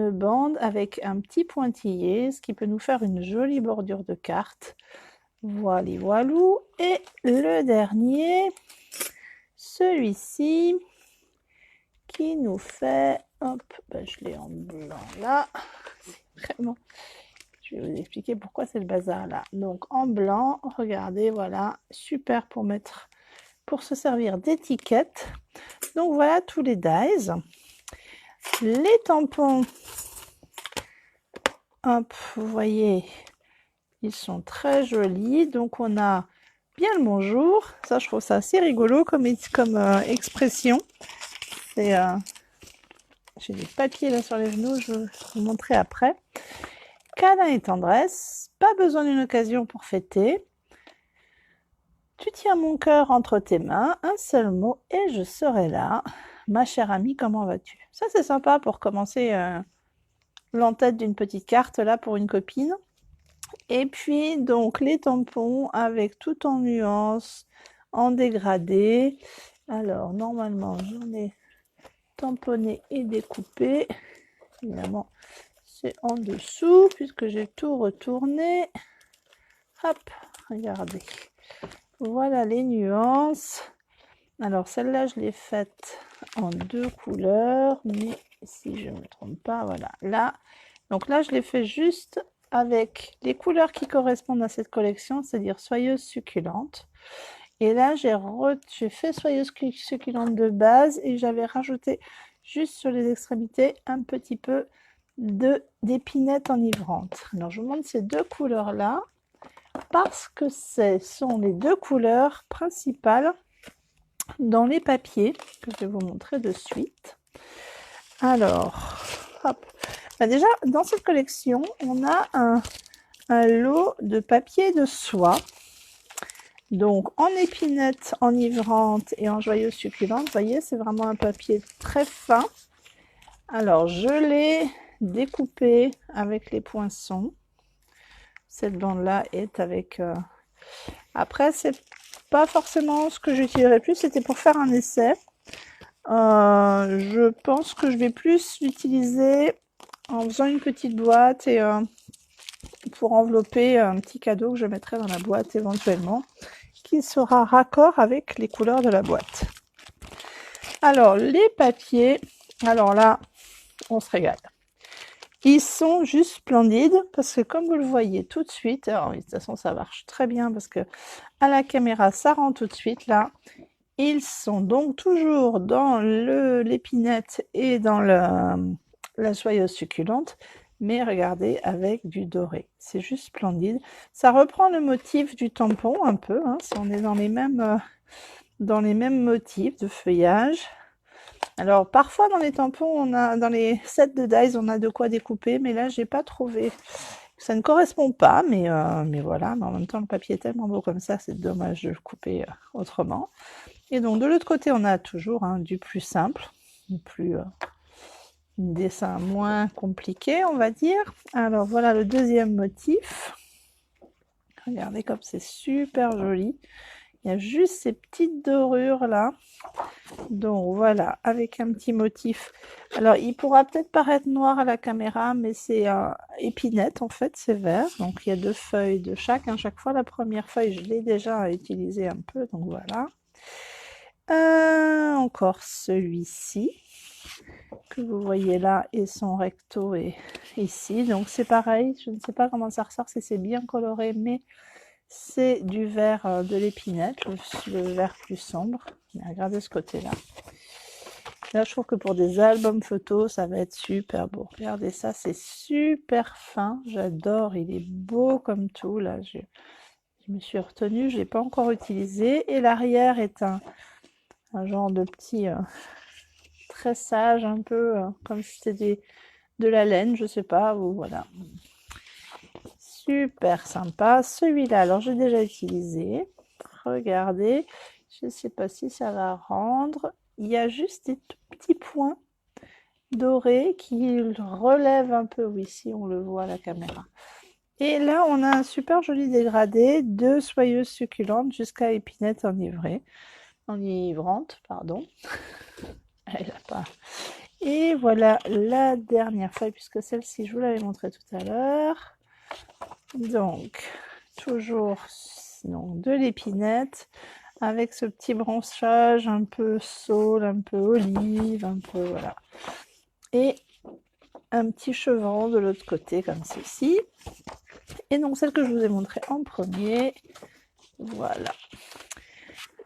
une bande avec un petit pointillé, ce qui peut nous faire une jolie bordure de carte. Voilà, voilou. Et le dernier, celui-ci, qui nous fait, hop, ben je l'ai en blanc là, c'est vraiment, je vais vous expliquer pourquoi c'est le bazar là. Donc en blanc, regardez, voilà, super pour mettre, pour se servir d'étiquette. Donc voilà tous les dies. Les tampons, hop, vous voyez, ils sont très jolis. Donc on a bien le bonjour, ça je trouve ça assez rigolo comme expression. C'est j'ai des papiers là sur les genoux, je vais vous montrer après. Câlin et tendresse, pas besoin d'une occasion pour fêter. Tu tiens mon cœur entre tes mains, un seul mot et je serai là. Ma chère amie, comment vas-tu? Ça c'est sympa pour commencer l'entête d'une petite carte là pour une copine. Et puis donc les tampons avec tout en nuances, en dégradé. Alors normalement j'en ai tamponné et découpé. Évidemment c'est en dessous puisque j'ai tout retourné. Hop, regardez. Voilà les nuances. Alors celle-là je l'ai faite en 2 couleurs, mais si je ne me trompe pas, voilà, là. Donc là je l'ai fait juste avec les couleurs qui correspondent à cette collection, c'est-à-dire soyeuse succulente. Et là j'ai fait soyeuse succulente de base et j'avais rajouté juste sur les extrémités un petit peu d'épinette enivrante. Alors je vous montre ces 2 couleurs là parce que ce sont les 2 couleurs principales dans les papiers que je vais vous montrer de suite. Alors, hop. Ben déjà, dans cette collection, on a un lot de papier de soie. Donc, en épinette enivrante et en joyeuse succulente, vous voyez, c'est vraiment un papier très fin. Alors, je l'ai découpé avec les poinçons. Cette bande-là est avec... Après, c'est pas forcément ce que j'utiliserai plus, c'était pour faire un essai. Je pense que je vais plus l'utiliser en faisant une petite boîte et pour envelopper un petit cadeau que je mettrai dans la boîte éventuellement, qui sera raccord avec les couleurs de la boîte. Alors, les papiers, alors là, on se régale. Ils sont juste splendides parce que comme vous le voyez tout de suite, alors de toute façon ça marche très bien parce que à la caméra ça rend tout de suite là. Ils sont donc toujours dans l'épinette et dans la soyeuse succulente, mais regardez avec du doré. C'est juste splendide. Ça reprend le motif du tampon un peu, hein, si on est dans les mêmes motifs de feuillage. Alors parfois dans les tampons, dans les sets de dies, on a de quoi découper, mais là j'ai pas trouvé. Ça ne correspond pas, mais voilà. Mais en même temps, le papier est tellement beau comme ça, c'est dommage de le couper autrement. Et donc de l'autre côté, on a toujours du plus simple, un dessin moins compliqué, on va dire. Alors voilà le deuxième motif. Regardez comme c'est super joli. Il y a juste ces petites dorures là. Donc voilà, avec un petit motif. Alors il pourra peut-être paraître noir à la caméra, mais c'est épinette en fait, c'est vert. Donc il y a 2 feuilles de chaque. Chaque fois, la première feuille, je l'ai déjà utilisée un peu, donc voilà. Encore celui-ci que vous voyez là et son recto est ici, donc c'est pareil, je ne sais pas comment ça ressort, si c'est bien coloré, mais c'est du vert de l'épinette, le vert plus sombre. Mais regardez ce côté là. Là je trouve que pour des albums photos ça va être super beau. Regardez ça, c'est super fin, j'adore, il est beau comme tout. Là je me suis retenue, je l'ai pas encore utilisé, et l'arrière est un genre de petit tressage un peu comme si c'était de la laine, je sais pas, ou voilà. Super sympa. Celui-là, alors j'ai déjà utilisé. Regardez, je sais pas si ça va rendre. Il y a juste des tout petits points dorés qui relèvent un peu. Oui, ici on le voit à la caméra. Et là, on a un super joli dégradé de soyeuse succulente jusqu'à épinette enivrante, pardon. Elle a pas. Et voilà la dernière feuille, puisque celle-ci, je vous l'avais montré tout à l'heure. Donc, toujours donc, de l'épinette, avec ce petit branchage un peu saule, un peu olive, un peu, voilà. Et un petit chevron de l'autre côté, comme ceci. Et donc, celle que je vous ai montrée en premier, voilà.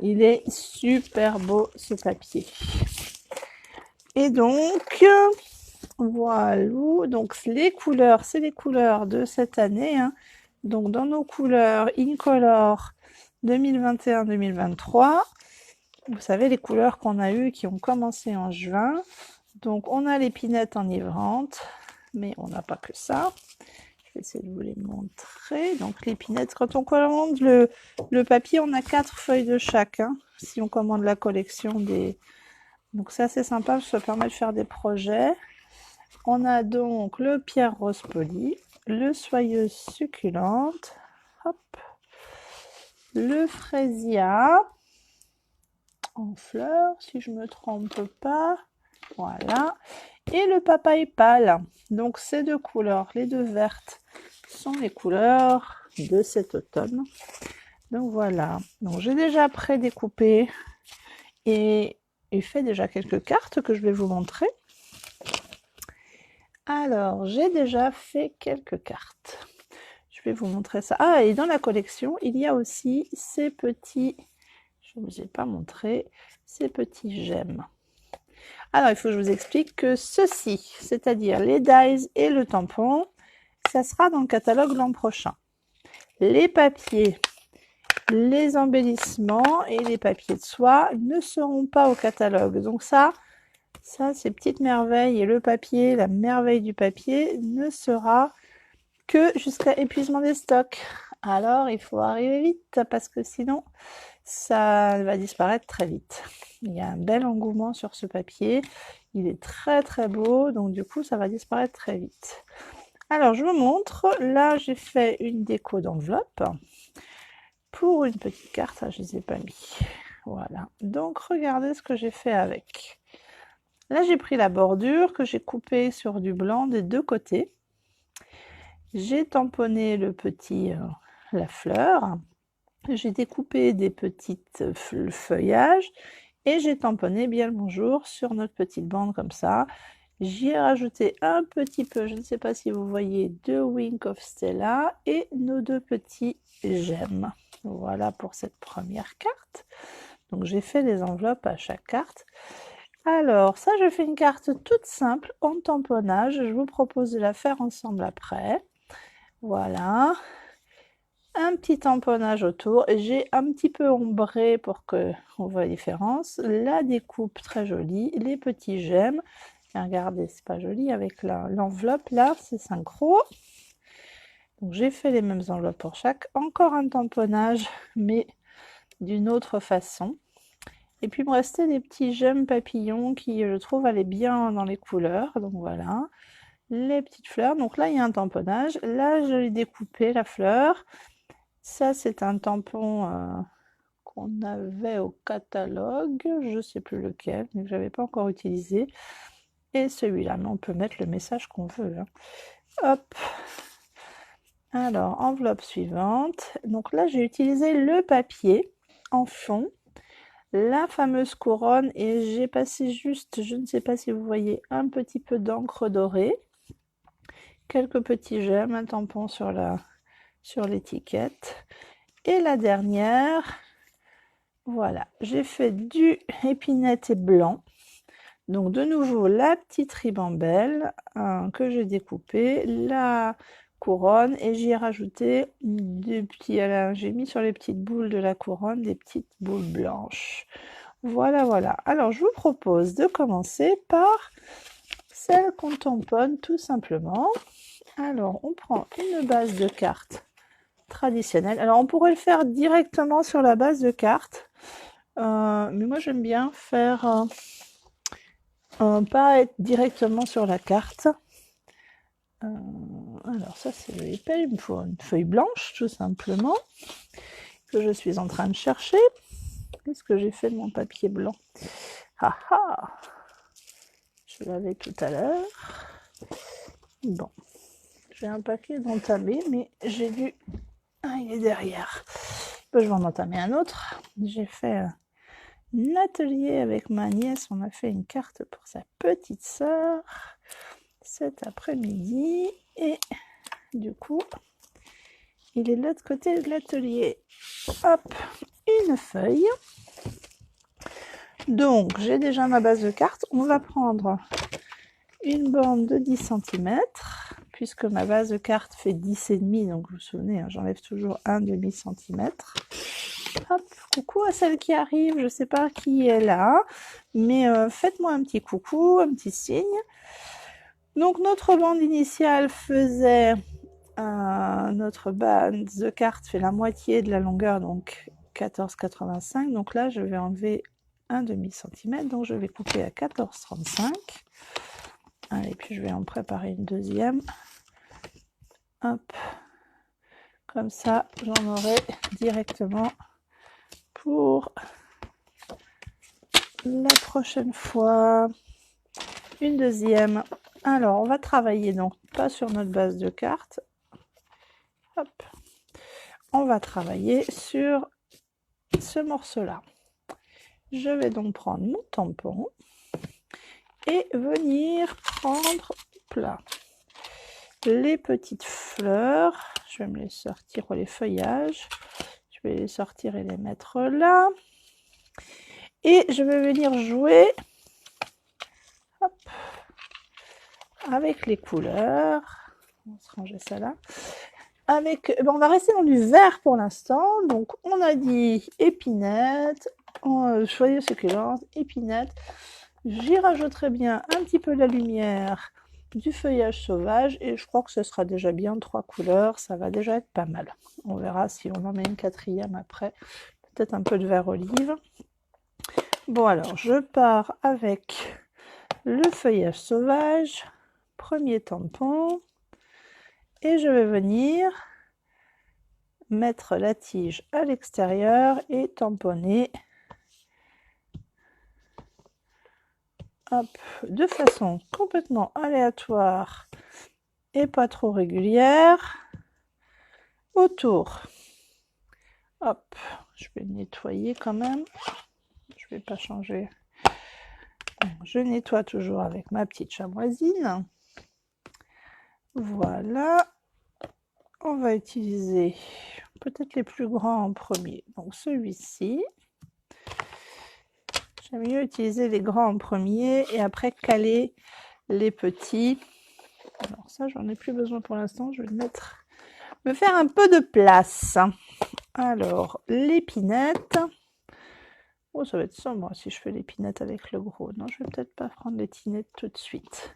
Il est super beau, ce papier. Et donc, voilà, donc les couleurs, c'est les couleurs de cette année, hein. Donc dans nos couleurs Incolor 2021-2023, vous savez les couleurs qu'on a eues qui ont commencé en juin. Donc on a l'épinette enivrante, mais on n'a pas que ça. Je vais essayer de vous les montrer. Donc l'épinette, quand on commande le papier, on a 4 feuilles de chaque, hein, si on commande la collection des... Donc ça c'est sympa, ça permet de faire des projets. On a donc le pierre rose poli, le soyeuse succulente, hop, le fraisia en fleurs, si je ne me trompe pas, voilà, et le papaye pâle. Donc ces deux couleurs, les deux vertes, sont les couleurs de cet automne. Donc voilà, donc j'ai déjà prédécoupé et fait déjà quelques cartes que je vais vous montrer. Alors, j'ai déjà fait quelques cartes. Je vais vous montrer ça. Ah, et dans la collection, il y a aussi ces petits... Je ne vous ai pas montré ces petits gemmes. Alors, il faut que je vous explique que ceci, c'est-à-dire les dies et le tampon, ça sera dans le catalogue l'an prochain. Les papiers, les embellissements et les papiers de soie ne seront pas au catalogue. Donc ça, ces petites merveilles et le papier, la merveille du papier, ne sera que jusqu'à épuisement des stocks. Alors, il faut arriver vite parce que sinon, ça va disparaître très vite. Il y a un bel engouement sur ce papier. Il est très très beau, donc du coup, ça va disparaître très vite. Alors, je vous montre. Là, j'ai fait une déco d'enveloppe pour une petite carte. Ah, je ne les ai pas mis. Voilà. Donc, regardez ce que j'ai fait avec. Là, j'ai pris la bordure que j'ai coupée sur du blanc des deux côtés. J'ai tamponné le petit, la fleur. J'ai découpé des petites feuillages et j'ai tamponné bien le bonjour sur notre petite bande comme ça. J'y ai rajouté un petit peu, je ne sais pas si vous voyez, de Wink of Stella et nos deux petits gemmes. Voilà pour cette première carte. Donc j'ai fait les enveloppes à chaque carte. Alors ça, je fais une carte toute simple en tamponnage. Je vous propose de la faire ensemble après. Voilà. Un petit tamponnage autour. J'ai un petit peu ombré pour qu'on voit la différence. La découpe très jolie. Les petits gemmes. Et regardez, c'est pas joli avec l'enveloppe là, c'est synchro. Donc j'ai fait les mêmes enveloppes pour chaque. Encore un tamponnage, mais d'une autre façon. Et puis il me restait des petits gemmes papillons qui, je trouve, allaient bien dans les couleurs. Donc voilà, les petites fleurs. Donc là, il y a un tamponnage. Là, je l'ai découpé, la fleur. Ça, c'est un tampon qu'on avait au catalogue. Je ne sais plus lequel, mais que je n'avais pas encore utilisé. Et celui-là, mais on peut mettre le message qu'on veut, hein. Hop. Alors, enveloppe suivante. Donc là, j'ai utilisé le papier en fond. La fameuse couronne et j'ai passé juste, je ne sais pas si vous voyez, un petit peu d'encre dorée, quelques petits gemmes, un tampon sur l'étiquette et la dernière, voilà, j'ai fait du épinette et blanc, donc de nouveau la petite ribambelle que j'ai découpée, la couronne et j'y ai rajouté des petits, j'ai mis sur les petites boules de la couronne des petites boules blanches. Voilà, voilà. Alors, je vous propose de commencer par celle qu'on tamponne tout simplement. Alors, on prend une base de cartes traditionnelle. Alors, on pourrait le faire directement sur la base de cartes. Mais moi, j'aime bien faire... pas être directement sur la carte. Alors, ça, c'est épais. Il me faut une feuille blanche, tout simplement, que je suis en train de chercher. Qu'est-ce que j'ai fait de mon papier blanc? Ah ah! Je l'avais tout à l'heure. Bon, j'ai un paquet d'entamés, mais j'ai dû... Ah, il est derrière. Je vais en entamer un autre. J'ai fait un atelier avec ma nièce. On a fait une carte pour sa petite sœur cet après-midi. Et du coup, il est de l'autre côté de l'atelier. Hop, une feuille. Donc, j'ai déjà ma base de carte. On va prendre une bande de 10 cm, puisque ma base de carte fait 10,5, donc vous vous souvenez, hein, j'enlève toujours un demi-centimètre. Hop, coucou à celle qui arrive, je ne sais pas qui est là, mais faites-moi un petit coucou, un petit signe. Donc notre bande initiale faisait, notre base de carte fait la moitié de la longueur, donc 14,85, donc là je vais enlever un demi-centimètre, donc je vais couper à 14,35. Allez, puis je vais en préparer une deuxième. Hop, comme ça, j'en aurai directement pour la prochaine fois. Une deuxième. Alors, on va travailler donc pas sur notre base de carte. Hop, on va travailler sur ce morceau-là. Je vais donc prendre mon tampon et venir prendre là les petites fleurs. Je vais me les sortir, les feuillages. Je vais les sortir et les mettre là. Et je vais venir jouer, hop, avec les couleurs. On va se ranger ça là. Avec, on va rester dans du vert pour l'instant. Donc, on a dit épinette, joyeuse succulente, épinette. J'y rajouterai bien un petit peu de la lumière, du feuillage sauvage, et je crois que ce sera déjà bien 3 couleurs. Ça va déjà être pas mal. On verra si on en met une quatrième après. Peut-être un peu de vert olive. Bon, alors, je pars avec le feuillage sauvage, premier tampon, et je vais venir mettre la tige à l'extérieur et tamponner, hop, de façon complètement aléatoire et pas trop régulière autour. Hop, je vais nettoyer quand même, je vais pas changer. Je nettoie toujours avec ma petite chamoisine. Voilà, on va utiliser peut-être les plus grands en premier. Donc celui-ci, j'aime mieux utiliser les grands en premier et après caler les petits. Alors ça, j'en ai plus besoin pour l'instant. Je vais me faire un peu de place. Alors, l'épinette. Oh, ça va être sombre si je fais l'épinette avec le gros. Non, je vais peut-être pas prendre l'épinette tout de suite.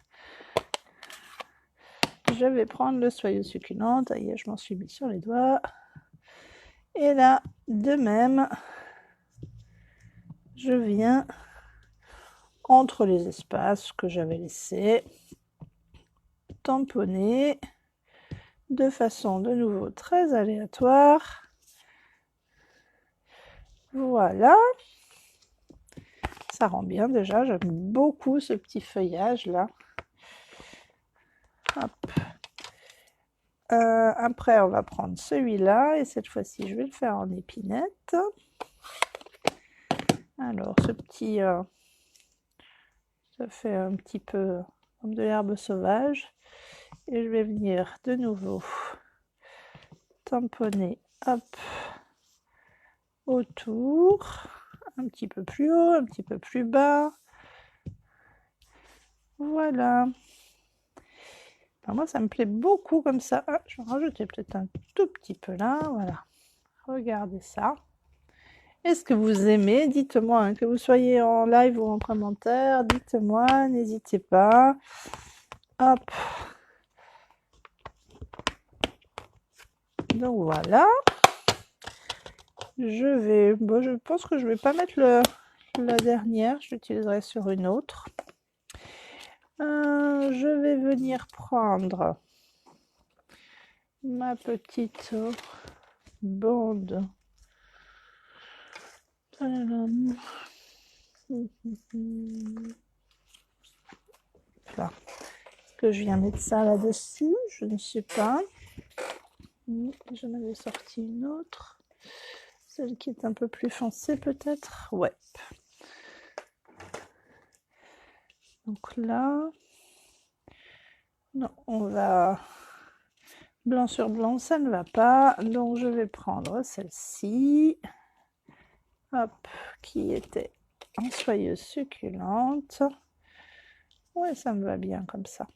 Je vais prendre le soyeux succulente. Aïe, je m'en suis mis sur les doigts. Et là, de même, je viens entre les espaces que j'avais laissés tamponner de façon de nouveau très aléatoire. Voilà. Ça rend bien déjà, j'aime beaucoup ce petit feuillage là. Hop. Après on va prendre celui-là et cette fois-ci je vais le faire en épinette. Alors ce petit, ça fait un petit peu comme de l'herbe sauvage et je vais venir de nouveau tamponner, hop, autour, un petit peu plus haut, un petit peu plus bas. Voilà. Enfin, moi, ça me plaît beaucoup comme ça. Ah, je vais rajouter peut-être un tout petit peu là. Voilà. Regardez ça. Est-ce que vous aimez? Dites-moi, hein, que vous soyez en live ou en commentaire. Dites-moi, n'hésitez pas. Hop. Donc voilà. Je pense que je vais pas mettre la dernière. Je l'utiliserai sur une autre. Je vais venir prendre ma petite bande. là. Est-ce que je viens mettre ça là-dessus? Je ne sais pas. J'en avais sorti une autre. Celle qui est un peu plus foncée peut-être. Ouais. Donc là, non, on va... Blanc sur blanc, ça ne va pas. Donc je vais prendre celle-ci. Hop, qui était en soyeuse succulente. Ouais, ça me va bien comme ça.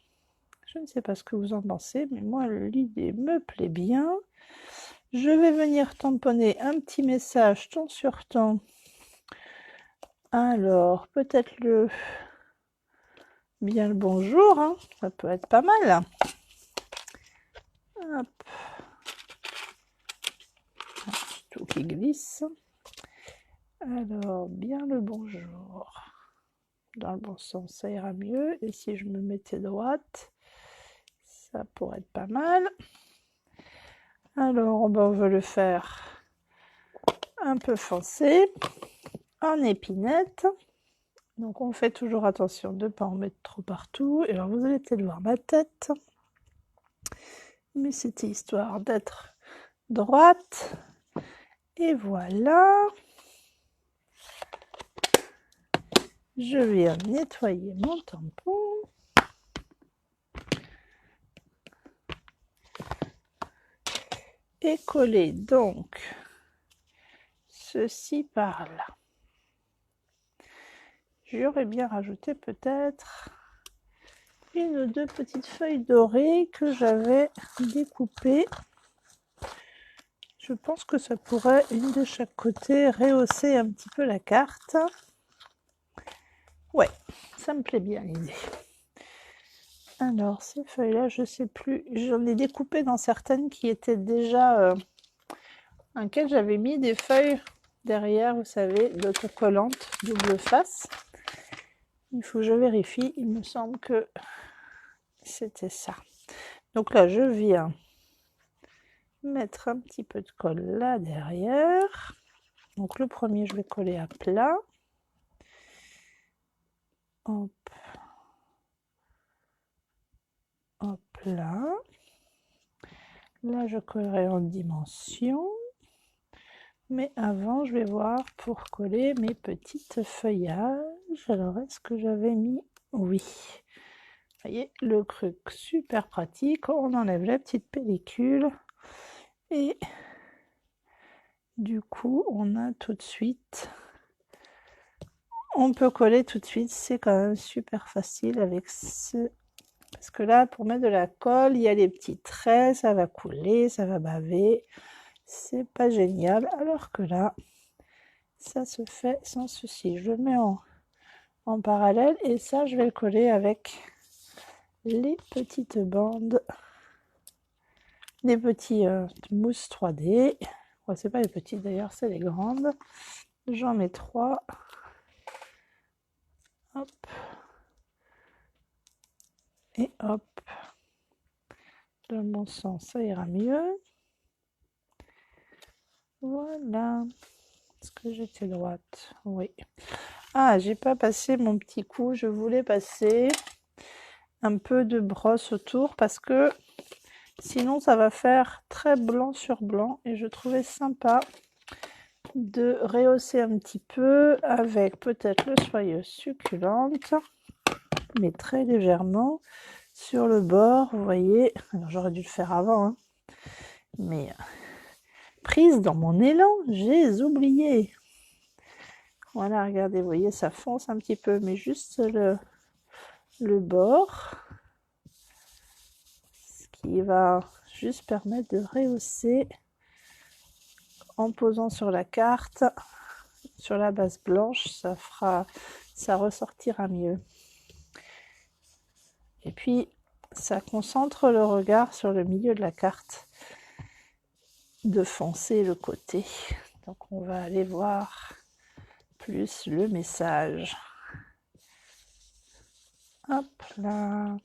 Je ne sais pas ce que vous en pensez, mais moi l'idée me plaît bien. Je vais venir tamponner un petit message ton sur ton. Alors, peut-être bien le bonjour, hein, ça peut être pas mal. Hop. Tout qui glisse. Alors, bien le bonjour. Dans le bon sens, ça ira mieux. Et si je me mettais droite, ça pourrait être pas mal. Alors, on veut le faire un peu foncé, en épinette. Donc, on fait toujours attention de ne pas en mettre trop partout. Et alors, vous allez peut-être voir ma tête. Mais c'était histoire d'être droite. Et voilà. Je vais nettoyer mon tampon. Et coller donc ceci par là. J'aurais bien rajouté peut-être une ou deux petites feuilles dorées que j'avais découpées. Je pense que ça pourrait, une de chaque côté, rehausser un petit peu la carte. Ouais, ça me plaît bien l'idée. Alors, ces feuilles-là, je sais plus, j'en ai découpé dans certaines qui étaient déjà... dans lesquelles j'avais mis des feuilles derrière, vous savez, d'autocollantes double face. Il faut que je vérifie, il me semble que c'était ça. Donc là, je viens mettre un petit peu de colle là derrière. Donc le premier, je vais coller à plat. Hop. Hop là. Là, je collerai en dimension. Mais avant, je vais voir pour coller mes petites feuillages. Alors, est-ce que j'avais mis... Oui. Vous voyez, le truc super pratique. On enlève la petite pellicule. Et du coup, on a tout de suite... On peut coller tout de suite. C'est quand même super facile avec ce... Parce que là, pour mettre de la colle, il y a les petits traits. Ça va couler, ça va baver. C'est pas génial. Alors que là... ça se fait sans souci. Je le mets en parallèle et ça je vais le coller avec les petites bandes, des petits mousses 3D. Ouais, c'est pas les petites d'ailleurs, c'est les grandes. J'en mets 3. Hop. Et hop. Dans le bon sens, ça ira mieux. Voilà. Est-ce que j'étais droite? Oui. Ah, j'ai pas passé mon petit coup. Je voulais passer un peu de brosse autour parce que sinon ça va faire très blanc sur blanc et je trouvais sympa de rehausser un petit peu avec peut-être le soyeuse succulente, mais très légèrement sur le bord, vous voyez. Alors j'aurais dû le faire avant, hein, mais prise dans mon élan, j'ai oublié. Voilà, regardez, vous voyez, ça fonce un petit peu, mais juste le bord, ce qui va juste permettre de rehausser en posant sur la carte, sur la base blanche, ça ressortira mieux. Et puis, ça concentre le regard sur le milieu de la carte, de foncer le côté. Donc, on va aller voir plus le message. Hop là.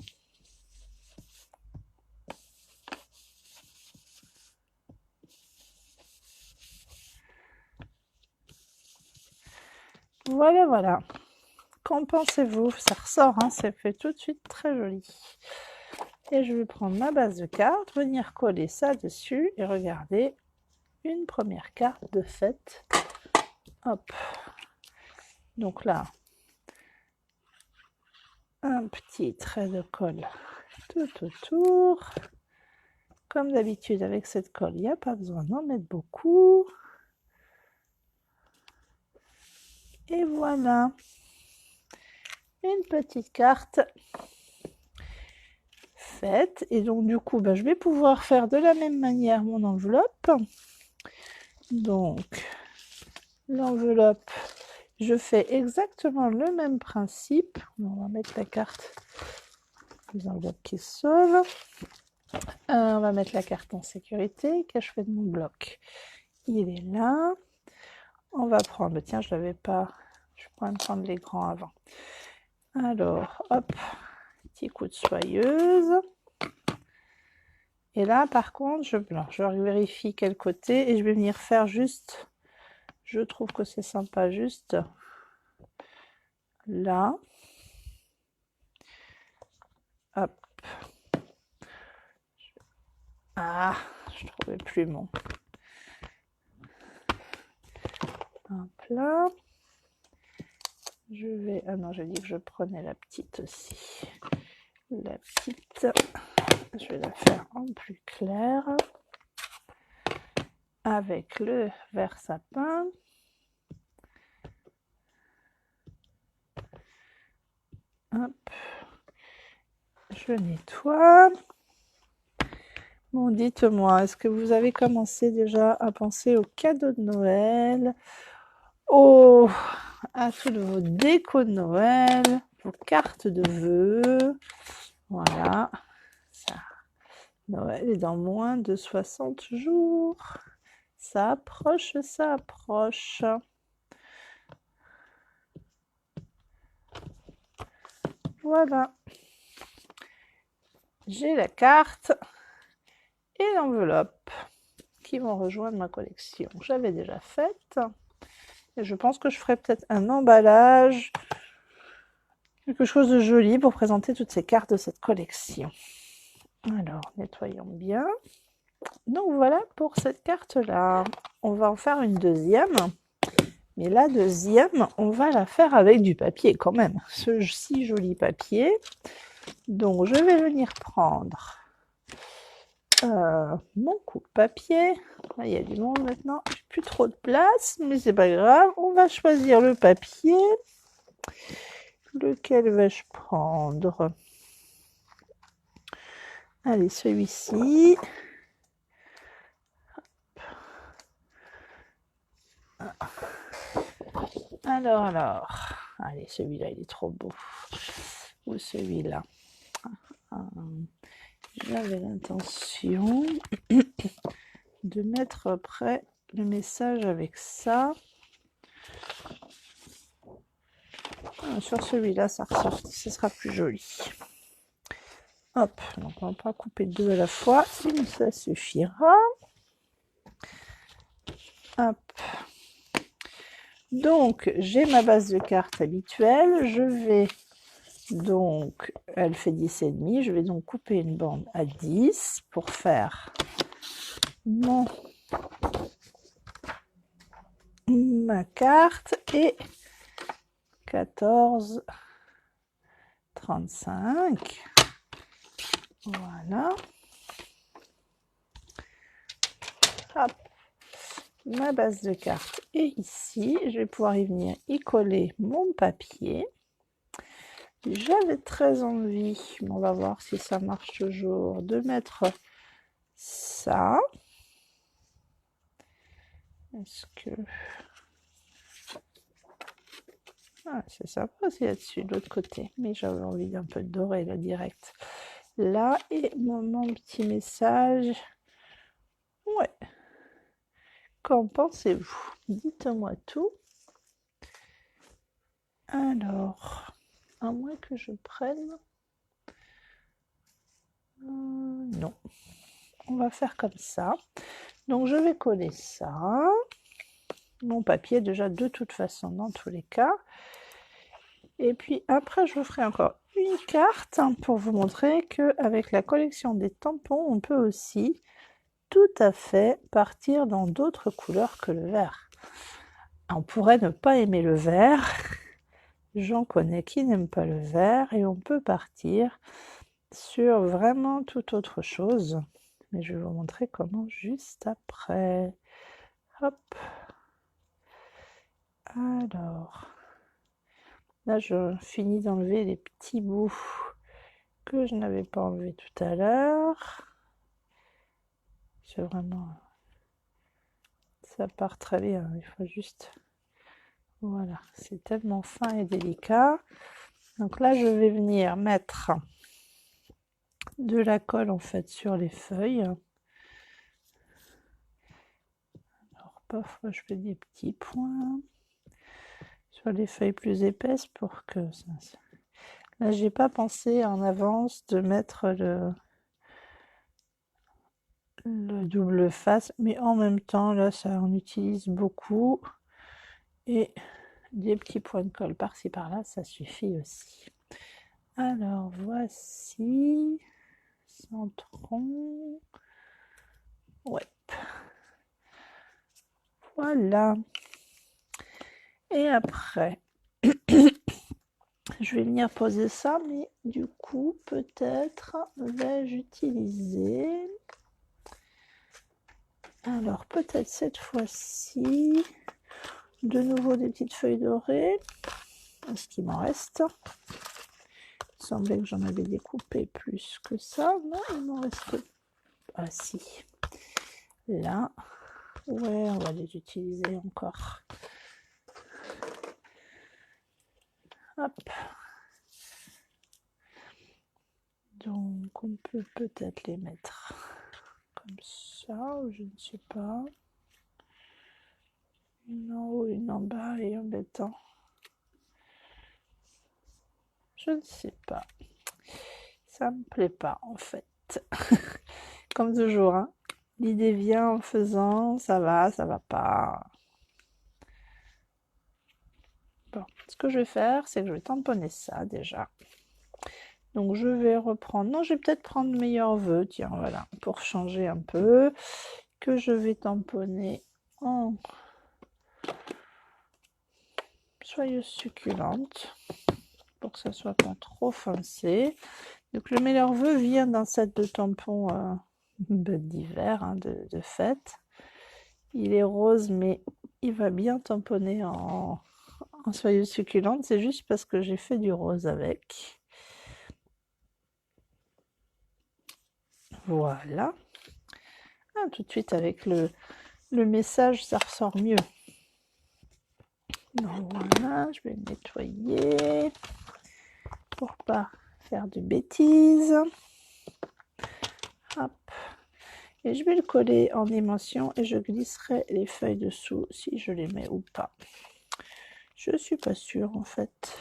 Voilà, voilà. Qu'en pensez-vous? Ça ressort, hein, ça fait tout de suite très joli. Et je vais prendre ma base de cartes, venir coller ça dessus et regarder une première carte de faite. Hop. Donc là, un petit trait de colle tout autour. Comme d'habitude avec cette colle, il n'y a pas besoin d'en mettre beaucoup. Et voilà, une petite carte faite. Et donc du coup, je vais pouvoir faire de la même manière mon enveloppe. Donc l'enveloppe, je fais exactement le même principe. On va mettre la carte, les enveloppes qui se sauvent. On va mettre la carte en sécurité. Qu'ai-je fait de mon bloc? Il est là. On va prendre, tiens, je l'avais pas, je pourrais me prendre les grands avant. Alors, hop, petit coup de soyeuse. Et là, par contre, je vérifie quel côté et je vais venir faire juste, je trouve que c'est sympa, juste là. Hop. Ah, je ne trouvais plus mon. Hop là. Je vais, ah non, j'ai dit que je prenais la petite aussi. La petite, je vais la faire en plus clair. Avec le vert sapin. Hop. Je nettoie. Bon, dites-moi, est-ce que vous avez commencé déjà à penser aux cadeaux de Noël, à toutes vos décos de Noël, vos cartes de vœux? Voilà, ça. Noël est dans moins de 60 jours. Ça approche, ça approche. Voilà. J'ai la carte et l'enveloppe qui vont rejoindre ma collection. J'avais déjà faite. Et je pense que je ferai peut-être un emballage, quelque chose de joli pour présenter toutes ces cartes de cette collection. Alors, nettoyons bien. Donc voilà pour cette carte-là. On va en faire une deuxième. Mais la deuxième, on va la faire avec du papier quand même. Ce si joli papier. Donc je vais venir prendre mon coupe-papier. Là, il y a du monde maintenant. J'ai plus trop de place, mais c'est pas grave. On va choisir le papier. Lequel vais-je prendre? Allez, celui-ci. Alors. Allez, celui-là, il est trop beau. Ou celui-là. J'avais l'intention de mettre après le message avec ça. Sur celui-là, ça ressort, ce sera plus joli. Hop, donc on va pas couper deux à la fois, mais ça suffira. Hop. Donc, j'ai ma base de cartes habituelle. Je vais donc, elle fait 10,5. Je vais donc couper une bande à 10 pour faire ma carte et 14, 35. Voilà. Hop. Ma base de cartes est ici. Je vais pouvoir y venir y coller mon papier. J'avais très envie, mais on va voir si ça marche toujours, de mettre ça. Est-ce que... Ah, c'est sympa aussi là-dessus, de l'autre côté. Mais j'avais envie d'un peu de doré, là, direct. Là, et mon petit message. Ouais. Qu'en pensez-vous? Dites-moi tout. Alors, à moins que je prenne... non. On va faire comme ça. Donc, je vais coller ça. Mon papier, déjà, de toute façon, dans tous les cas. Et puis après, je vous ferai encore une carte pour vous montrer qu'avec la collection des tampons, on peut aussi tout à fait partir dans d'autres couleurs que le vert. On pourrait ne pas aimer le vert, j'en connais qui n'aiment pas le vert, et on peut partir sur vraiment toute autre chose. Mais je vais vous montrer comment juste après. Hop. Alors, là je finis d'enlever les petits bouts que je n'avais pas enlevés tout à l'heure. C'est vraiment... ça part très bien, il faut juste... Voilà, c'est tellement fin et délicat. Donc là, je vais venir mettre de la colle en fait sur les feuilles. Alors parfois, je fais des petits points sur les feuilles plus épaisses pour que ça... Là, j'ai pas pensé en avance de mettre le double face, mais en même temps, là, ça en utilise beaucoup. Et des petits points de colle par-ci par-là, ça suffit aussi. Alors, voici... centrons. Ouais. Voilà. Et après, je vais venir poser ça, mais du coup, peut-être vais-je utiliser... Alors, peut-être cette fois-ci, de nouveau des petites feuilles dorées. Ce qui m'en reste. Il semblait que j'en avais découpé plus que ça. Non, il m'en reste... Ah si. Là. Ouais, on va les utiliser encore. Hop. Donc, on peut peut-être les mettre comme ça, ou je ne sais pas. Une en haut, une en bas et embêtant. Je ne sais pas. Ça me plaît pas, en fait. Comme toujours, hein. L'idée vient en faisant, ça va pas. Bon, ce que je vais faire, c'est que je vais tamponner ça déjà. Donc je vais reprendre, non, je vais peut-être prendre meilleur vœu, tiens, voilà, pour changer un peu, que je vais tamponner en soyeuse succulente, pour que ça soit pas trop foncé. Donc le meilleur vœu vient d'un set de tampons d'hiver, hein, de fête. Il est rose, mais il va bien tamponner en soyeuse succulente, c'est juste parce que j'ai fait du rose avec. Voilà. Ah, tout de suite avec le message, ça ressort mieux. Donc voilà, je vais le nettoyer pour pas faire de bêtises. Hop. Et je vais le coller en dimension et je glisserai les feuilles dessous si je les mets ou pas. Je suis pas sûre en fait.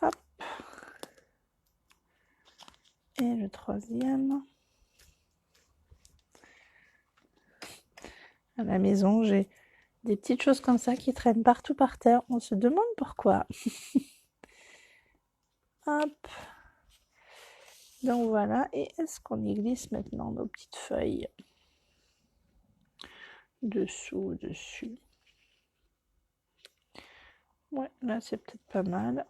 Hop. Et le troisième. À la maison, j'ai des petites choses comme ça qui traînent partout par terre. On se demande pourquoi. Hop. Donc voilà. Et est-ce qu'on y glisse maintenant nos petites feuilles? Dessous, dessus. Ouais, là c'est peut-être pas mal.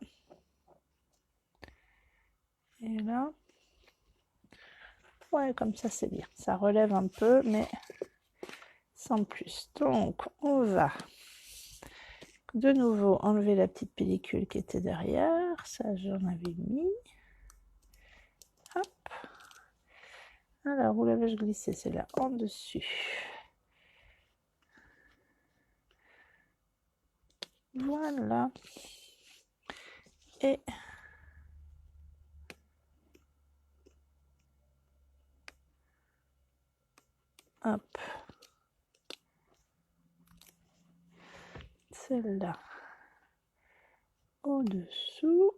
Et là. Ouais, comme ça c'est bien. Ça relève un peu, mais sans plus. Donc, on va de nouveau enlever la petite pellicule qui était derrière. Ça, j'en avais mis. Hop. Alors, où l'avais-je glissé? C'est là, en dessus. Voilà. Et hop. Celle-là au-dessous.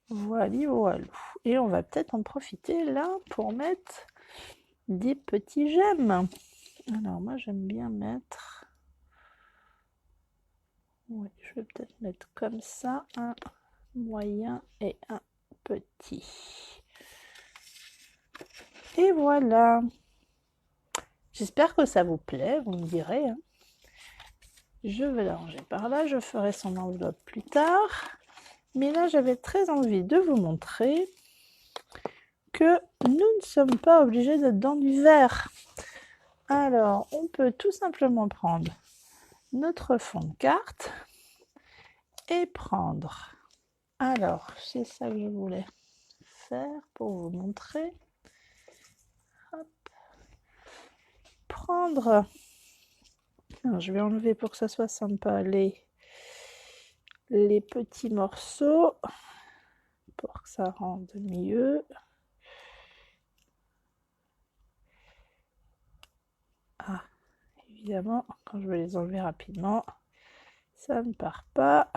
Voilà, voilà. Et on va peut-être en profiter là pour mettre des petits gemmes. Alors moi j'aime bien mettre Oui, je vais peut-être mettre comme ça, un moyen et un petit. Et voilà. J'espère que ça vous plaît, vous me direz. Hein. Je vais la ranger par là, je ferai son enveloppe plus tard. Mais là, j'avais très envie de vous montrer que nous ne sommes pas obligés d'être dans du verre. Alors, on peut tout simplement prendre notre fond de carte et prendre. Alors, c'est ça que je voulais faire pour vous montrer. Hop. Prendre. Alors, je vais enlever pour que ça soit sympa les petits morceaux pour que ça rende mieux. Ah, évidemment, quand je vais les enlever rapidement, ça ne part pas.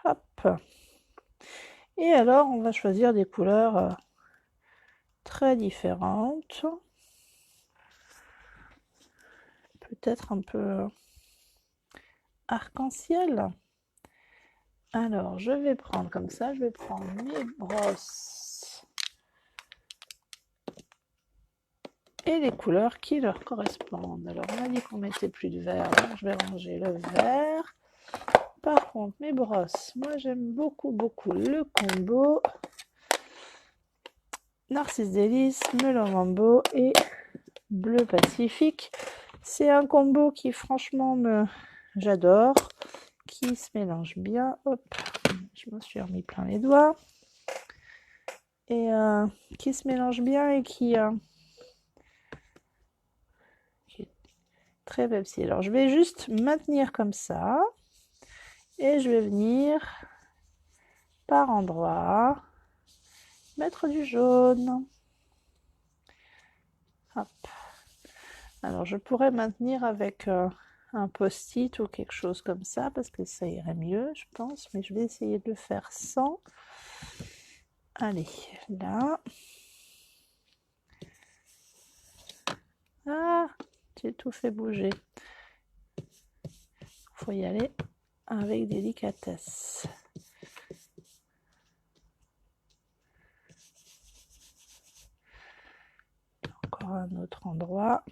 Hop. Et alors, on va choisir des couleurs très différentes. Peut-être un peu arc-en-ciel. Alors, je vais prendre comme ça, je vais prendre mes brosses et les couleurs qui leur correspondent. Alors, on a dit qu'on mettait plus de vert, donc je vais ranger le vert. Par contre, mes brosses, moi j'aime beaucoup le combo Narcisse Délice, Melon Mambo et Bleu Pacifique. C'est un combo qui franchement j'adore, qui se mélange bien. Hop, je me suis remis plein les doigts. Et qui se mélange bien et qui est très Pepsi. Alors je vais juste maintenir comme ça et je vais venir par endroits mettre du jaune. Hop. Alors je pourrais maintenir avec un post-it ou quelque chose comme ça parce que ça irait mieux je pense, mais je vais essayer de le faire sans. Allez, là. Ah, j'ai tout fait bouger. Il faut y aller avec délicatesse. Encore un autre endroit.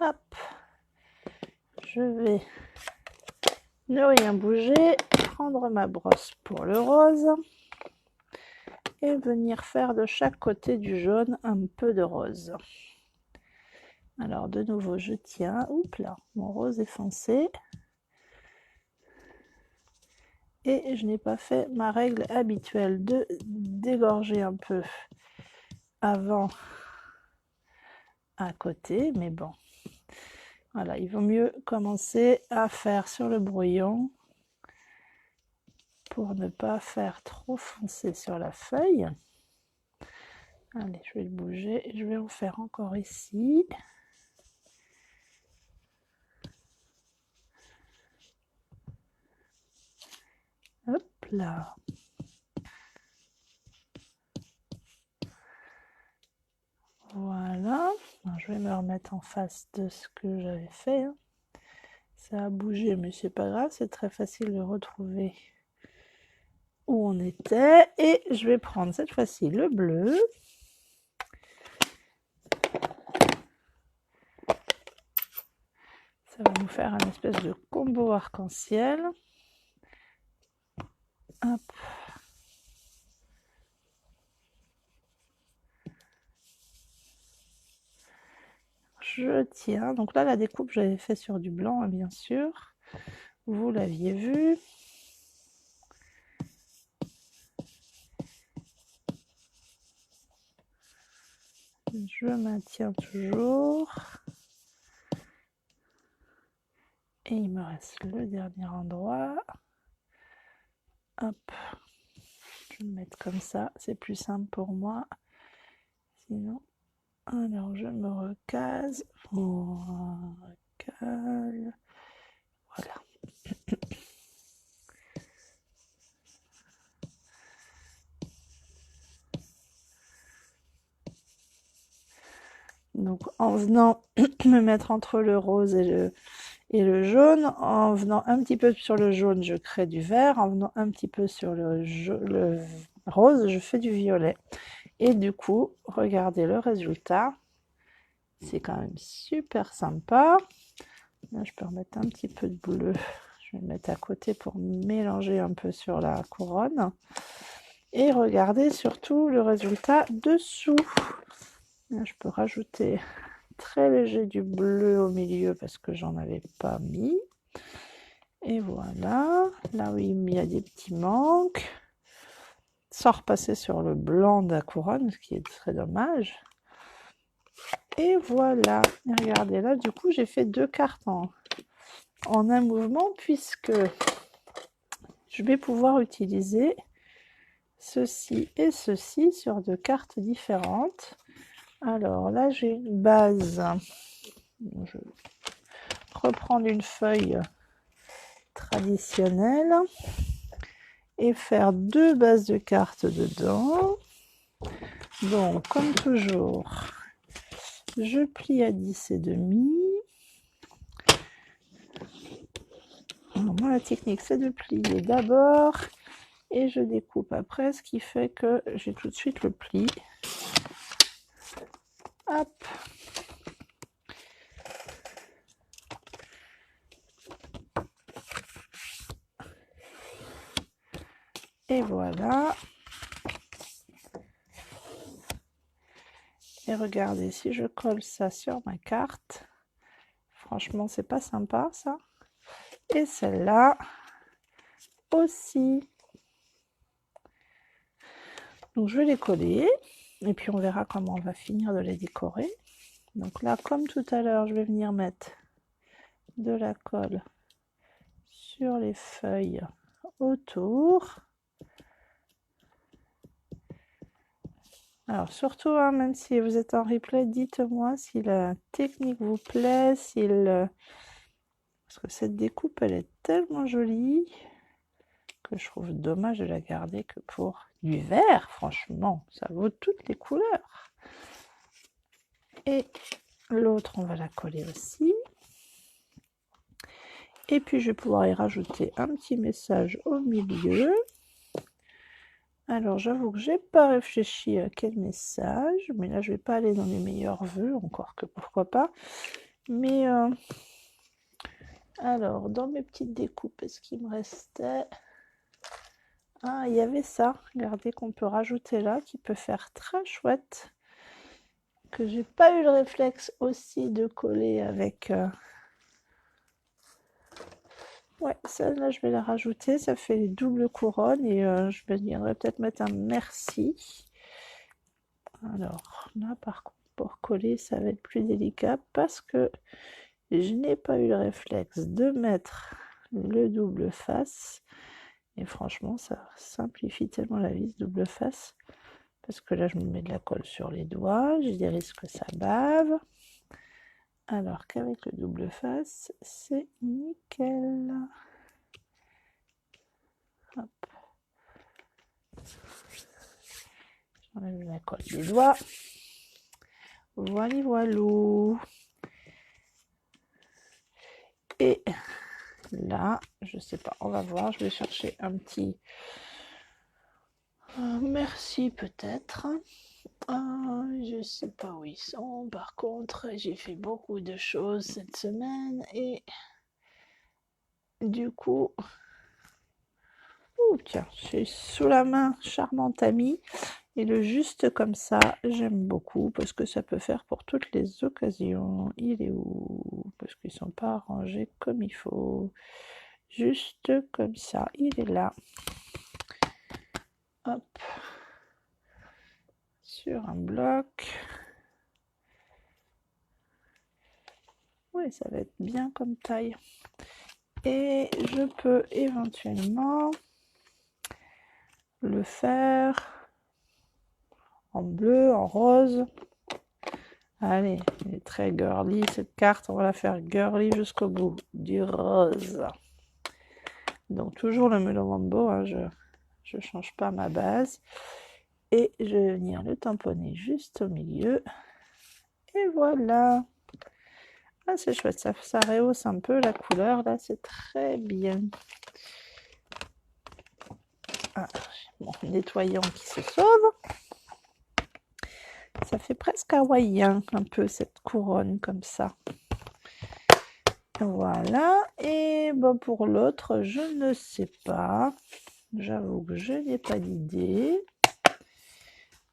Hop, je vais ne rien bouger, prendre ma brosse pour le rose et venir faire de chaque côté du jaune un peu de rose. Alors de nouveau je tiens, oups là, mon rose est foncé et je n'ai pas fait ma règle habituelle de dégorger un peu avant à côté, mais bon. Voilà, il vaut mieux commencer à faire sur le brouillon pour ne pas faire trop foncer sur la feuille. Allez, je vais le bouger et je vais en faire encore ici. Hop là. Voilà. Alors, je vais me remettre en face de ce que j'avais fait. Hein. Ça a bougé, mais c'est pas grave, c'est très facile de retrouver où on était. Et je vais prendre cette fois-ci le bleu. Ça va nous faire un espèce de combo arc-en-ciel. Hop. Je tiens. Donc là, la découpe, j'avais fait sur du blanc, hein, bien sûr. Vous l'aviez vu. Je maintiens toujours. Et il me reste le dernier endroit. Hop. Je vais me mettre comme ça. C'est plus simple pour moi. Sinon, alors je me recase. Recale. Voilà. Donc en venant me mettre entre le rose et le jaune, en venant un petit peu sur le jaune, je crée du vert, en venant un petit peu sur le rose, je fais du violet. Et du coup, regardez le résultat, c'est quand même super sympa. Là, je peux remettre un petit peu de bleu, je vais le mettre à côté pour mélanger un peu sur la couronne. Et regardez surtout le résultat dessous. Là, je peux rajouter très léger du bleu au milieu parce que j'en avais pas mis. Et voilà, là où il y a des petits manques, sans repasser sur le blanc de la couronne, ce qui est très dommage. Et voilà, regardez là, du coup j'ai fait 2 cartes en un mouvement puisque je vais pouvoir utiliser ceci et ceci sur 2 cartes différentes. Alors là j'ai une base, je vais reprendre une feuille traditionnelle et faire 2 bases de cartes dedans. Donc comme toujours, je plie à 10,5. Alors moi la technique c'est de plier d'abord et je découpe après, ce qui fait que j'ai tout de suite le pli. Hop. Et voilà. Et regardez, si je colle ça sur ma carte, franchement c'est pas sympa ça. Et celle-là aussi. Donc je vais les coller et puis on verra comment on va finir de les décorer. Donc là, comme tout à l'heure, je vais venir mettre de la colle sur les feuilles autour. Alors surtout, hein, même si vous êtes en replay, dites-moi si la technique vous plaît, parce que cette découpe, elle est tellement jolie que je trouve dommage de la garder que pour du vert. Franchement, ça vaut toutes les couleurs. Et l'autre, on va la coller aussi. Et puis, je vais pouvoir y rajouter un petit message au milieu. Alors, j'avoue que j'ai pas réfléchi à quel message, mais là, je vais pas aller dans les meilleurs vœux, encore que pourquoi pas. Mais, alors, dans mes petites découpes, est-ce qu'il me restait... Ah, il y avait ça, regardez, qu'on peut rajouter là, qui peut faire très chouette, que j'ai pas eu le réflexe aussi de coller avec... Ouais, celle-là, je vais la rajouter, ça fait les doubles couronnes, et je viendrai peut-être mettre un merci. Alors, là, par contre, pour coller, ça va être plus délicat, parce que je n'ai pas eu le réflexe de mettre le double face. Et franchement, ça simplifie tellement la vis double face. Parce que là, je me mets de la colle sur les doigts. J'ai des risques que ça bave. Alors qu'avec le double face, c'est nickel. Hop. J'enlève la colle des doigts. Voilà, voilà. Et là, je sais pas, on va voir. Je vais chercher un petit... merci peut-être. Je sais pas où ils sont. Par contre, j'ai fait beaucoup de choses cette semaine et du coup, tiens, j'ai sous la main Charmante Amie et le juste comme ça, j'aime beaucoup parce que ça peut faire pour toutes les occasions. Il est où? Parce qu'ils sont pas arrangés comme il faut. Juste comme ça, il est là. Hop. Sur un bloc. Oui, ça va être bien comme taille. Et je peux éventuellement le faire en bleu, en rose. Allez, elle est très girly cette carte, on va la faire girly jusqu'au bout. Du rose. Donc toujours le melon mambo, hein, je change pas ma base. Et je vais venir le tamponner juste au milieu. Et voilà. Ah, c'est chouette, ça rehausse un peu la couleur, là, c'est très bien. Ah, mon nettoyant qui se sauve. Ça fait presque hawaïen, un peu, cette couronne, comme ça. Voilà, et bon, pour l'autre, je ne sais pas. J'avoue que je n'ai pas d'idée.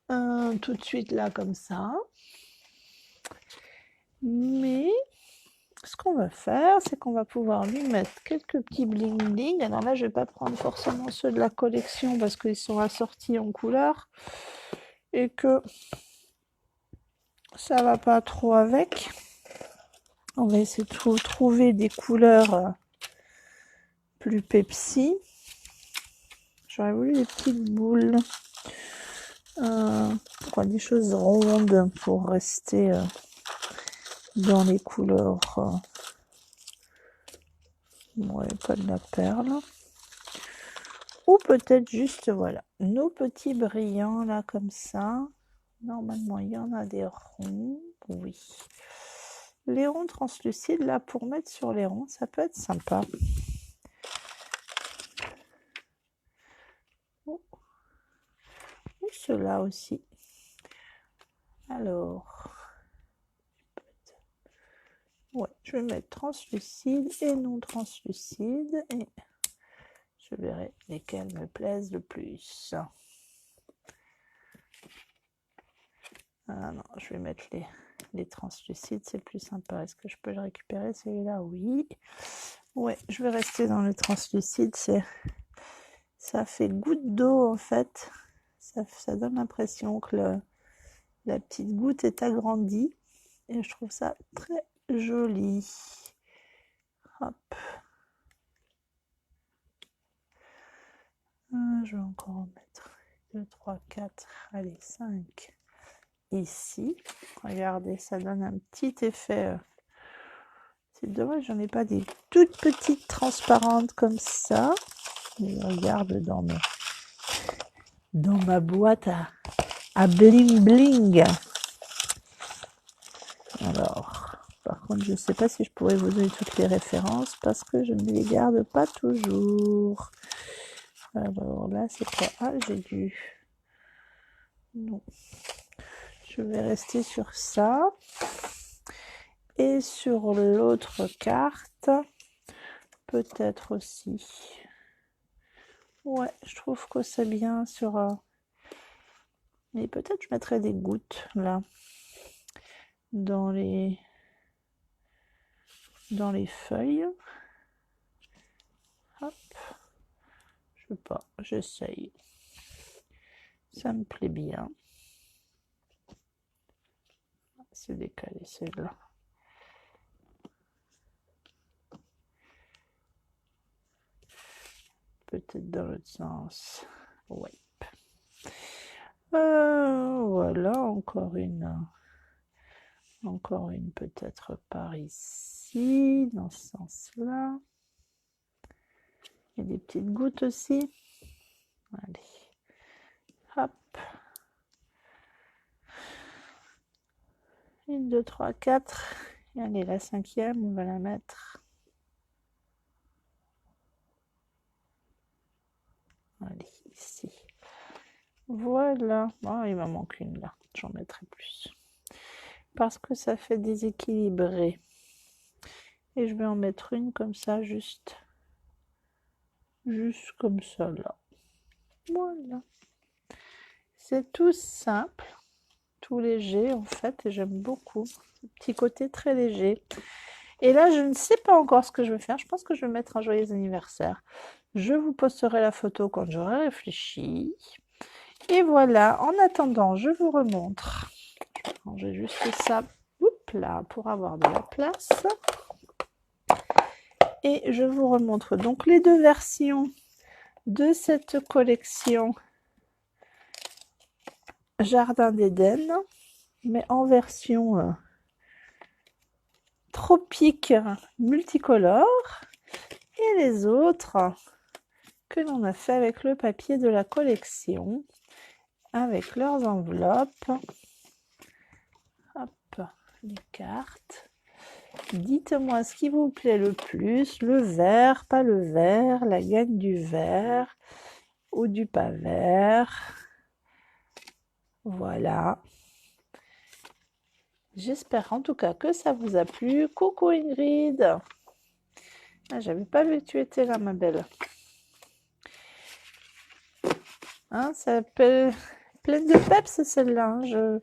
Tout de suite, là, comme ça. Mais ce qu'on va faire, c'est qu'on va pouvoir lui mettre quelques petits bling bling. Alors là, je ne vais pas prendre forcément ceux de la collection parce qu'ils sont assortis en couleur et que ça va pas trop avec. On va essayer de trouver des couleurs plus Pepsi. J'aurais voulu des petites boules. Des choses rondes pour rester dans les couleurs. Ouais, pas de la perle. Ou peut-être juste, voilà, nos petits brillants là comme ça. Normalement, il y en a des ronds. Oui. Les ronds translucides là pour mettre sur les ronds, ça peut être sympa. Ou ceux-là aussi. Alors, ouais, je vais mettre translucide et non translucide et je verrai lesquels me plaisent le plus. Ah non, je vais mettre les translucides, c'est plus sympa. Est-ce que je peux le récupérer celui-là? Oui. Ouais, je vais rester dans le translucide. Ça fait goutte d'eau en fait. Ça donne l'impression que la petite goutte est agrandie. Et je trouve ça très joli. Hop. Je vais encore en mettre 2, 3, 4, allez 5 ici. Regardez, ça donne un petit effet. C'est dommage, j'en ai pas des toutes petites transparentes comme ça. Je regarde dans ma boîte à bling bling. Alors, par contre, je ne sais pas si je pourrais vous donner toutes les références parce que je ne les garde pas toujours. Alors là, c'est quoi? Ah, j'ai dû... Non. Je vais rester sur ça. Et sur l'autre carte, peut-être aussi. Ouais, je trouve que c'est bien sur... Mais peut-être je mettrai des gouttes, là, dans les feuilles. Hop. Je sais pas, j'essaye. Ça me plaît bien. C'est décalé celle-là. Peut-être dans l'autre sens. Ouais. Voilà, encore une peut-être par ici, dans ce sens-là. Il y a des petites gouttes aussi. Allez. Hop. 1, 2, 3, 4. Et allez, la 5e, on va la mettre. Allez, ici. Voilà. Oh, il m'en manque une là. J'en mettrai plus. Parce que ça fait déséquilibré. Et je vais en mettre une comme ça, juste comme ça là. Voilà. C'est tout simple, tout léger en fait, et j'aime beaucoup. Petit côté très léger. Et là, je ne sais pas encore ce que je vais faire. Je pense que je vais mettre un joyeux anniversaire. Je vous posterai la photo quand j'aurai réfléchi. Et voilà, en attendant, je vous remontre. Je vais ranger juste ça, là, pour avoir de la place. Et je vous remontre donc les deux versions de cette collection Jardin d'Éden, mais en version tropique multicolore, et les autres que l'on a fait avec le papier de la collection, avec leurs enveloppes. Hop, les cartes. Dites-moi ce qui vous plaît le plus, le vert, pas le vert, la gagne du vert ou du pas vert. Voilà. J'espère en tout cas que ça vous a plu. Coucou Ingrid. Ah, j'avais pas vu que tu étais là, ma belle. Hein, ça s'appelle pleine de peps celle-là. Hein.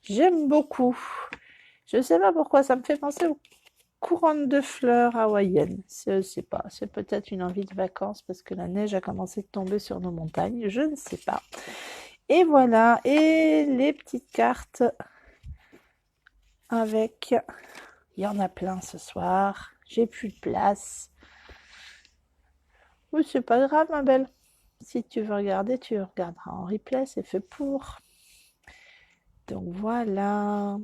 J'aime beaucoup. Je sais pas pourquoi, ça me fait penser aux couronnes de fleurs hawaïennes. Je sais pas, c'est peut-être une envie de vacances parce que la neige a commencé de tomber sur nos montagnes. Je ne sais pas. Et voilà, et les petites cartes avec... Il y en a plein ce soir. J'ai plus de place. Oui, c'est pas grave, ma belle. Si tu veux regarder, tu regarderas en replay, c'est fait pour. Donc voilà.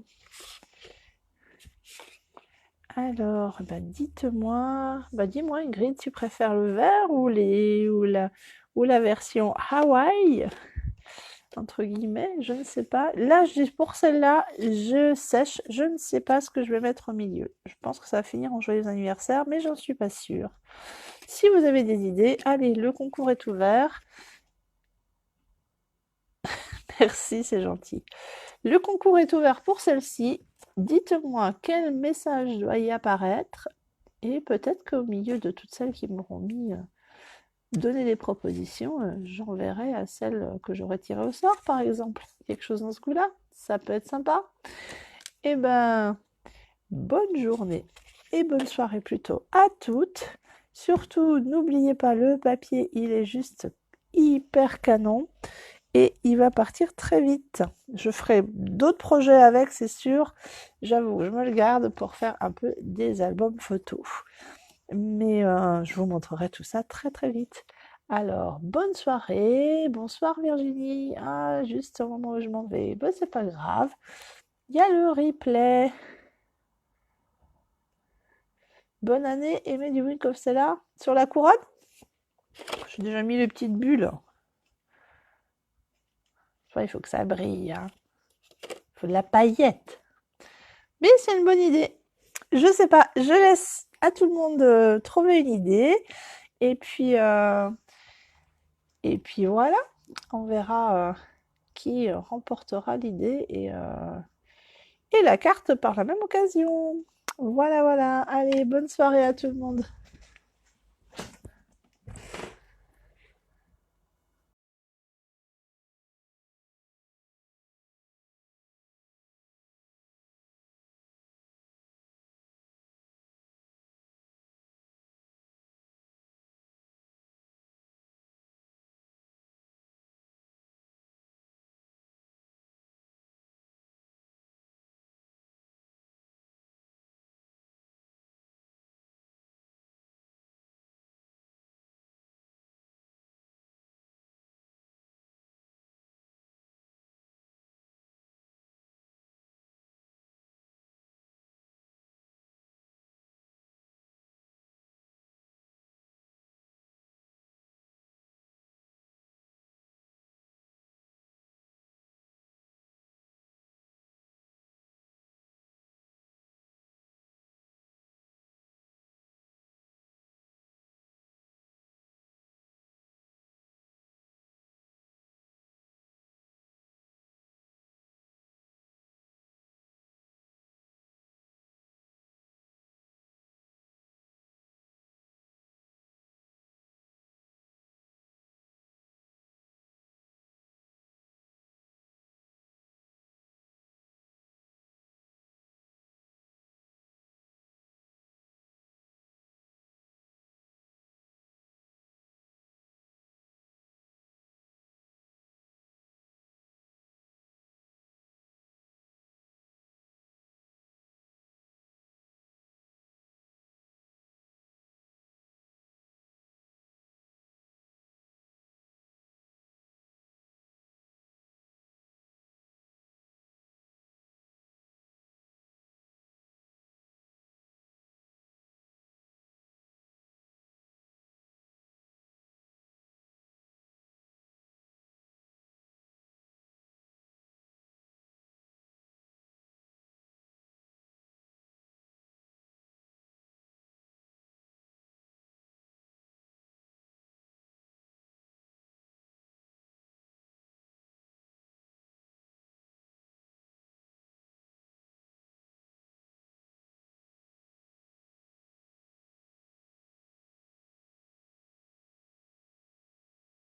Alors, dites-moi, dis-moi Ingrid, tu préfères le vert ou la version Hawaï, entre guillemets, je ne sais pas. Là, pour celle-là, je sèche, je ne sais pas ce que je vais mettre au milieu. Je pense que ça va finir en joyeux anniversaire, mais j'en suis pas sûre. Si vous avez des idées, allez, le concours est ouvert. Merci, c'est gentil. Le concours est ouvert pour celle-ci. Dites-moi quel message doit y apparaître et peut-être qu'au milieu de toutes celles qui m'auront donné des propositions, j'enverrai à celles que j'aurais tirées au sort, par exemple. Quelque chose dans ce goût-là, ça peut être sympa. Eh ben, bonne journée et bonne soirée plutôt à toutes. Surtout, n'oubliez pas le papier, il est juste hyper canon. Et il va partir très vite. Je ferai d'autres projets avec, c'est sûr. J'avoue, je me le garde pour faire un peu des albums photos. Mais je vous montrerai tout ça très très vite. Alors, bonne soirée. Bonsoir Virginie. Ah, juste au moment où je m'en vais. C'est pas grave. Il y a le replay. Bonne année, Aimé du Winkoff, c'est là sur la couronne. J'ai déjà mis les petites bulles. Il faut que ça brille. Hein. Il faut de la paillette. Mais c'est une bonne idée. Je sais pas, je laisse à tout le monde trouver une idée. Et puis voilà, on verra qui remportera l'idée et la carte par la même occasion. Voilà, voilà. Allez, bonne soirée à tout le monde.